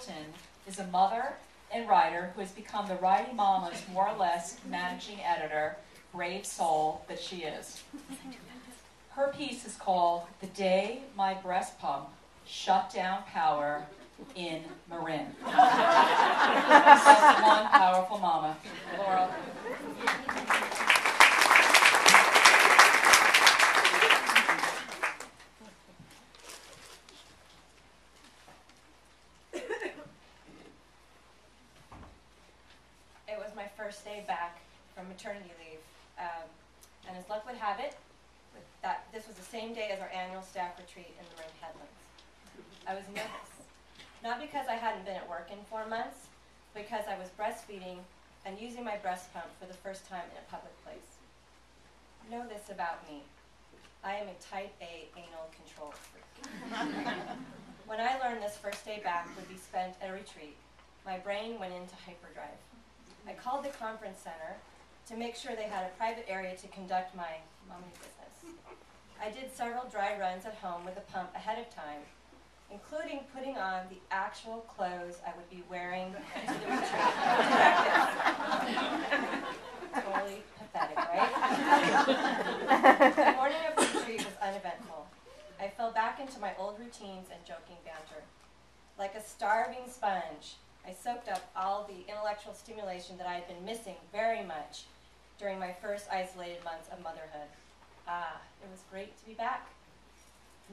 Hilton is a mother and writer who has become the Writing Mama's more or less managing editor, brave soul that she is. Her piece is called "The Day My Breast Pump Shut Down Power in Marin." That's one powerful mama. Laurel. It was my first day back from maternity leave, and as luck would have it, this was the same day as our annual staff retreat in the Marin Headlands. I was nervous, not because I hadn't been at work in 4 months, but because I was breastfeeding and using my breast pump for the first time in a public place. Know this about me. I am a type A anal control freak. When I learned this first day back would be spent at a retreat, my brain went into hyperdrive. I called the conference center to make sure they had a private area to conduct my mommy business. I did several dry runs at home with a pump ahead of time, including putting on the actual clothes I would be wearing to the retreat. Totally pathetic, right? The morning of the retreat was uneventful. I fell back into my old routines and joking banter. Like a starving sponge, I soaked up all the intellectual stimulation that I had been missing very much during my first isolated months of motherhood. It was great to be back.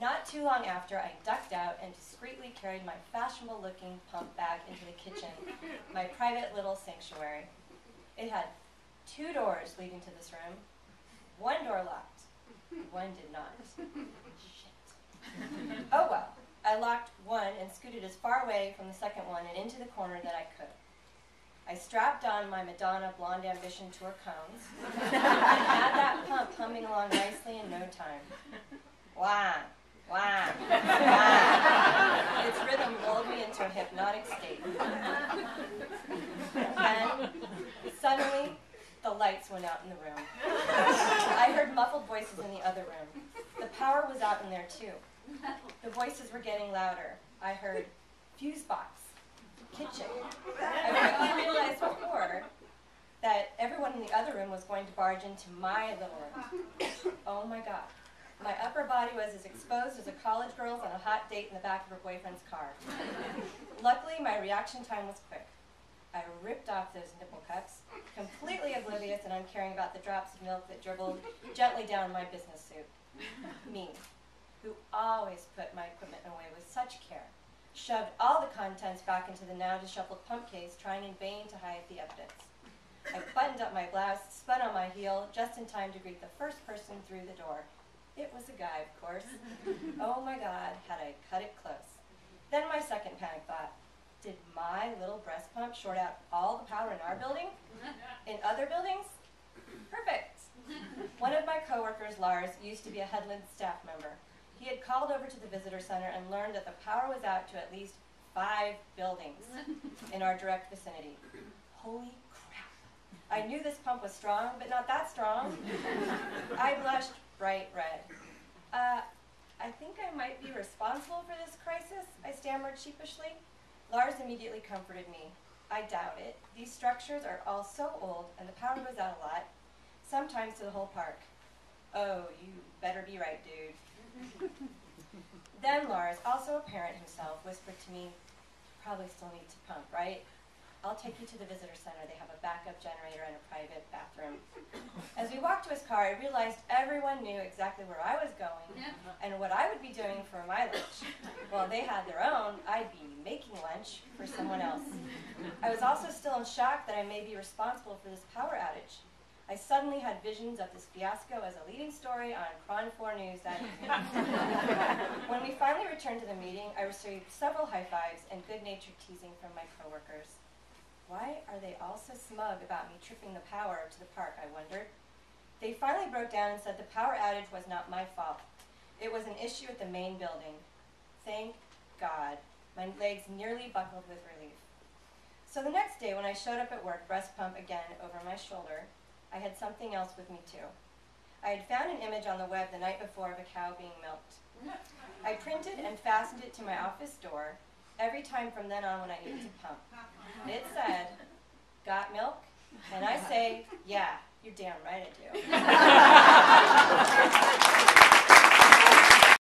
Not too long after, I ducked out and discreetly carried my fashionable-looking pump bag into the kitchen, my private little sanctuary. It had 2 doors leading to this room. 1 door locked. 1 did not. Shit. Oh well. I locked 1 and scooted as far away from the second one and into the corner that I could. I strapped on my Madonna Blonde Ambition tour cones and had that pump humming along nicely in no time. Wah, wah, wah. Its rhythm lulled me into a hypnotic state. And suddenly, the lights went out in the room. I heard muffled voices in the other room. The power was out in there too. The voices were getting louder. I heard fuse box, kitchen. I quickly realized before that everyone in the other room was going to barge into my little room. Oh my God. My upper body was as exposed as a college girl's on a hot date in the back of her boyfriend's car. Luckily, my reaction time was quick. I ripped off those nipple cups, completely oblivious and uncaring about the drops of milk that dribbled gently down my business suit. Me, who always put my equipment away with such care, shoved all the contents back into the now disheveled pump case, trying in vain to hide the evidence. I buttoned up my blouse, spun on my heel, just in time to greet the first person through the door. It was a guy, of course. Oh my God, had I cut it close. Then my second panic thought, did my little breast pump short out all the power in our building? In other buildings? Perfect. One of my coworkers, Lars, used to be a Headland staff member. He had called over to the visitor center and learned that the power was out to at least 5 buildings in our direct vicinity. Holy crap. I knew this pump was strong, but not that strong. I blushed bright red. I think I might be responsible for this crisis, I stammered sheepishly. Lars immediately comforted me. I doubt it. These structures are all so old, and the power goes out a lot, sometimes to the whole park. Oh, you better be right, dude. Then Lars, also a parent himself, whispered to me, probably still need to pump, right? I'll take you to the visitor center. They have a backup generator and a private bathroom. As we walked to his car, I realized everyone knew exactly where I was going and what I would be doing for my lunch. While they had their own, I'd be making lunch for someone else. I was also still in shock that I may be responsible for this power outage. I suddenly had visions of this fiasco as a leading story on Cron 4 News that evening. When we finally returned to the meeting, I received several high fives and good-natured teasing from my coworkers. Why are they all so smug about me tripping the power to the park, I wondered. They finally broke down and said the power outage was not my fault. It was an issue at the main building. Thank God. My legs nearly buckled with relief. So the next day when I showed up at work, breast pump again over my shoulder, I had something else with me too. I had found an image on the web the night before of a cow being milked. I printed and fastened it to my office door, every time from then on when I needed to pump. It said, "Got milk?" And I say, "Yeah, you're damn right I do."